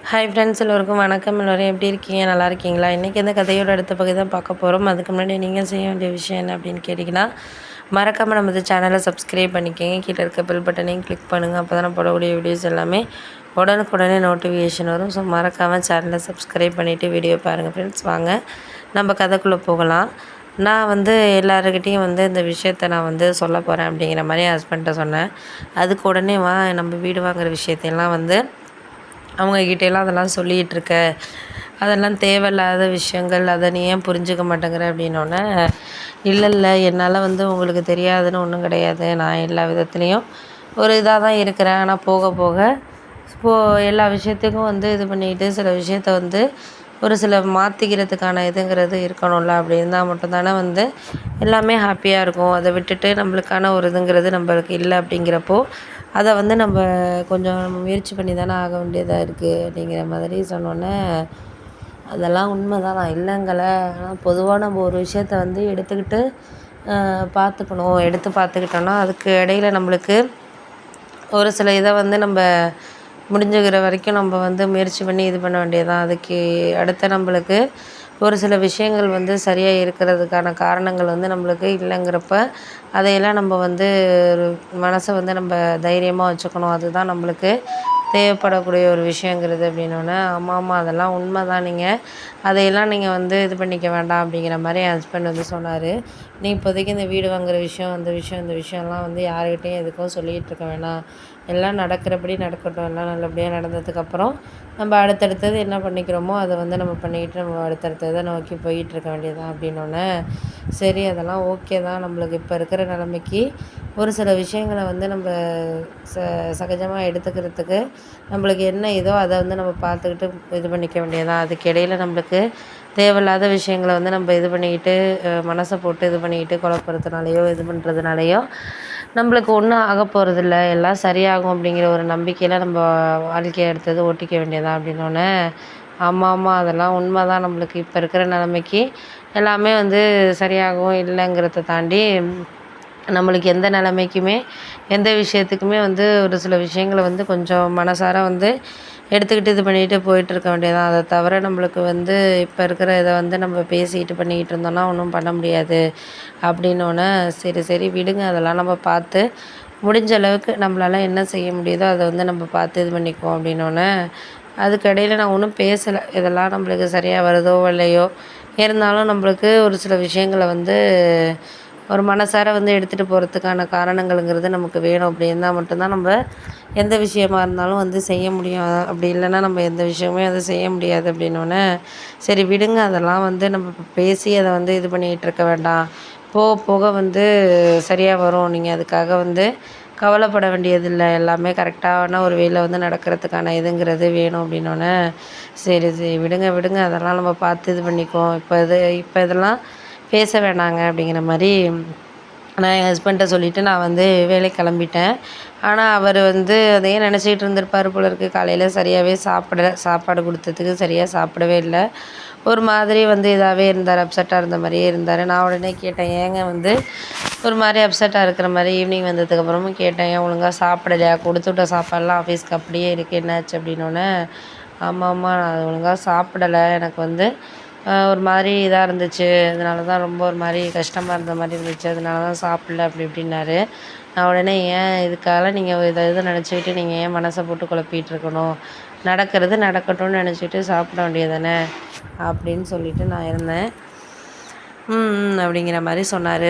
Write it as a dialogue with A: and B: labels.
A: Hi friends, எல்லோருக்கும் வணக்கம். எல்லோரும் எப்படி இருக்கீங்க? நல்லா இருக்கீங்களா? இன்றைக்கி இந்த கதையோட அடுத்த பகுதி தான் பார்க்க போகிறோம். அதுக்கு முன்னாடி நீங்கள் செய்ய வேண்டிய விஷயம் என்ன அப்படின்னு கேட்டிங்கன்னா, மறக்காமல் நம்ம சேனலை சப்ஸ்கிரைப் பண்ணிக்கோங்க. கீழே இருக்க பெல் பட்டனையும் கிளிக் பண்ணுங்கள். அப்போ தான் போடக்கூடிய வீடியோஸ் எல்லாமே உடனுக்குடனே நோட்டிஃபிகேஷன் வரும். ஸோ மறக்காமல் சேனலை சப்ஸ்கிரைப் பண்ணிவிட்டு வீடியோ பாருங்கள் ஃப்ரெண்ட்ஸ். வாங்க நம்ம கதைக்குள்ளே போகலாம். நான் எல்லாருக்கிட்டேயும் இந்த விஷயத்த நான் சொல்ல போகிறேன் அப்படிங்கிற மாதிரி என் ஹஸ்பண்ட்டை சொன்னேன். அதுக்கு உடனே நம்ம வீடு வாங்குகிற விஷயத்தையெல்லாம் அவங்கக்கிட்டலாம் அதெல்லாம் சொல்லிகிட்ருக்க, அதெல்லாம் தேவையில்லாத விஷயங்கள், அதை நீ ஏன் புரிஞ்சுக்க மாட்டேங்கிற அப்படின்னோடனே, இல்லை என்னால் உங்களுக்கு தெரியாதுன்னு ஒன்றும் கிடையாது. நான் எல்லா விதத்துலேயும் ஒரு இதாக தான் இருக்கிறேன். ஆனால் போக போக எல்லா விஷயத்துக்கும் இது பண்ணிக்கிட்டு சில விஷயத்த ஒரு சில மாற்றிக்கிறதுக்கான இதுங்கிறது இருக்கணும்ல. அப்படி இருந்தால் மட்டும்தானே எல்லாமே ஹாப்பியாக இருக்கும். அதை விட்டுட்டு நம்மளுக்கான ஒரு இதுங்கிறது நம்மளுக்கு இல்லை அப்படிங்கிறப்போ, அதை நம்ம கொஞ்சம் முயற்சி பண்ணி தானே ஆக வேண்டியதாக இருக்குது அப்படிங்கிற மாதிரி சொன்னோன்னே, அதெல்லாம் உண்மை தான், நான் இல்லைங்கலை. ஆனால் பொதுவாக நம்ம ஒரு விஷயத்த எடுத்துக்கிட்டு பார்த்துக்கணும். எடுத்து பார்த்துக்கிட்டோன்னா அதுக்கு இடையில நம்மளுக்கு ஒரு சில இதை நம்ம முடிஞ்சுக்கிற வரைக்கும் நம்ம முயற்சி பண்ணி இது பண்ண வேண்டியது தான். அதுக்கு அடுத்த நம்மளுக்கு ஒரு சில விஷயங்கள் சரியாக இருக்கிறதுக்கான காரணங்கள் நம்மளுக்கு இல்லைங்கிறப்ப, அதையெல்லாம் நம்ம மனசை நம்ம தைரியமாக வச்சுக்கணும். அதுதான் நம்மளுக்கு தேவைப்படக்கூடிய ஒரு விஷயங்கிறது அப்படின்னோடனே, ஆமாம் அதெல்லாம் உண்மை தான். அதையெல்லாம் நீங்கள் இது பண்ணிக்க வேண்டாம் அப்படிங்கிற மாதிரி என் ஹஸ்பண்ட் சொன்னார். நீ இப்போதைக்கு இந்த வீடு வாங்குகிற விஷயம், இந்த விஷயம்லாம் யாருக்கிட்டையும் எதுக்கும் சொல்லிகிட்டு இருக்க வேணாம். எல்லாம் நடக்கிறபடி நடக்கட்டும். எல்லாம் நல்லபடியாக நடந்ததுக்கப்புறம் நம்ம அடுத்தடுத்தது என்ன பண்ணிக்கிறோமோ அதை நம்ம பண்ணிக்கிட்டு நம்ம அடுத்தடுத்ததை நோக்கி போயிட்டுருக்க வேண்டியது தான் அப்படின்னோடனே, சரி அதெல்லாம் ஓகே தான். நம்மளுக்கு இப்போ இருக்கிற நிலைமைக்கு ஒரு சில விஷயங்களை நம்ம சகஜமாக எடுத்துக்கிறதுக்கு நம்மளுக்கு என்ன இதோ அதை நம்ம பார்த்துக்கிட்டு இது பண்ணிக்க வேண்டியதான். அதுக்கு இடையில நம்மளுக்கு தேவையில்லாத விஷயங்களை நம்ம இது பண்ணிக்கிட்டு மனசை போட்டு இது பண்ணிக்கிட்டு குழப்பறதுனாலையோ இது பண்ணுறதுனாலையோ நம்மளுக்கு ஒன்றும் ஆக போகிறதில்ல. எல்லாம் சரியாகும் அப்படிங்கிற ஒரு நம்பிக்கையில் நம்ம வாழ்க்கையை எடுத்தது ஓட்டிக்க வேண்டியதான் அப்படின்னோடனே, ஆமாம் அதெல்லாம் உண்மை தான். நம்மளுக்கு இப்போ இருக்கிற நிலைமைக்கு எல்லாமே சரியாகும் இல்லைங்கிறத தாண்டி, நம்மளுக்கு எந்த நிலைமைக்குமே எந்த விஷயத்துக்குமே ஒரு சில விஷயங்களை கொஞ்சம் மனசார எடுத்துக்கிட்டு இது பண்ணிக்கிட்டு போயிட்டுருக்க வேண்டியதான். அதை தவிர நம்மளுக்கு இப்போ இருக்கிற இதை நம்ம பேசிக்கிட்டு பண்ணிக்கிட்டு இருந்தோம்னா ஒன்றும் பண்ண முடியாது அப்படின்னோடனே, சரி சரி விடுங்க, அதெல்லாம் நம்ம பார்த்து முடிஞ்ச அளவுக்கு நம்மளால் என்ன செய்ய முடியுதோ அதை நம்ம பார்த்து இது பண்ணிக்குவோம் அப்படின்னோடனே, அதுக்கு இடையில நான் ஒன்றும் பேசலை. இதெல்லாம் நம்மளுக்கு சரியாக வருதோ இல்லையோ, இருந்தாலும் நம்மளுக்கு ஒரு சில விஷயங்களை ஒரு மனசார எடுத்துகிட்டு போகிறதுக்கான காரணங்கள்ங்கிறது நமக்கு வேணும். அப்படி இருந்தால் மட்டும்தான் நம்ம எந்த விஷயமா இருந்தாலும் செய்ய முடியும். அப்படி இல்லைன்னா நம்ம எந்த விஷயமே செய்ய முடியாது அப்படின்னோடனே, சரி விடுங்க, அதெல்லாம் நம்ம இப்போ பேசி அதை இது பண்ணிக்கிட்டு இருக்க வேண்டாம். போக போக சரியாக வரும். நீங்கள் அதுக்காக கவலைப்பட வேண்டியதில்லை. எல்லாமே கரெக்டான ஒரு வேல நடக்கிறதுக்கான இதுங்கிறது வேணும் அப்படின்னோடனே, சரி சரி விடுங்க விடுங்க, அதெல்லாம் நம்ம பார்த்து இது பண்ணிக்குவோம். இப்போ இதெல்லாம் பேச வேணாங்க அப்படிங்கிற மாதிரி நான் என் ஹஸ்பண்ட்ட சொல்லிவிட்டு நான் வேலைக்கு கிளம்பிட்டேன். ஆனால் அவர் அதையே நினச்சிக்கிட்டு இருந்திருப்பார் போல இருக்குது. காலையில் சரியாகவே சாப்பாடு கொடுத்ததுக்கு சரியாக சாப்பிடவே இல்லை. ஒரு மாதிரி இதாகவே இருந்தார். அப்செட்டாக இருந்த மாதிரியே இருந்தார். நான் உடனே கேட்டேன், ஏங்க ஒரு மாதிரி அப்செட்டாக இருக்கிற மாதிரி ஈவினிங் வந்ததுக்கப்புறமும் கேட்டேன், ஏன் ஒழுங்காக சாப்பிடலையா? கொடுத்து விட்ட சாப்பாடெலாம் ஆஃபீஸ்க்கு அப்படியே இருக்குது, என்னாச்சு அப்படின்னோடனே, ஆமாம்மா நான் அது ஒழுங்காக சாப்பிடலை. எனக்கு ஒரு மாதிரி இதாக இருந்துச்சு. அதனால தான் ரொம்ப ஒரு மாதிரி கஷ்டமாக இருந்த மாதிரி இருந்துச்சு. அதனால தான் சாப்பிடல அப்படி இப்படின்னாரு. நான் உடனே, ஏன் இதுக்காக நீங்கள் இதை நினச்சிக்கிட்டு நீங்கள் ஏன் மனசை போட்டு குழப்பிட்டு இருக்கணும்? நடக்கிறது நடக்கட்டும்னு நினச்சிட்டு சாப்பிட வேண்டியது தானே அப்படின்னு சொல்லிட்டு நான் இருந்தேன். அப்படிங்கிற மாதிரி சொன்னார்.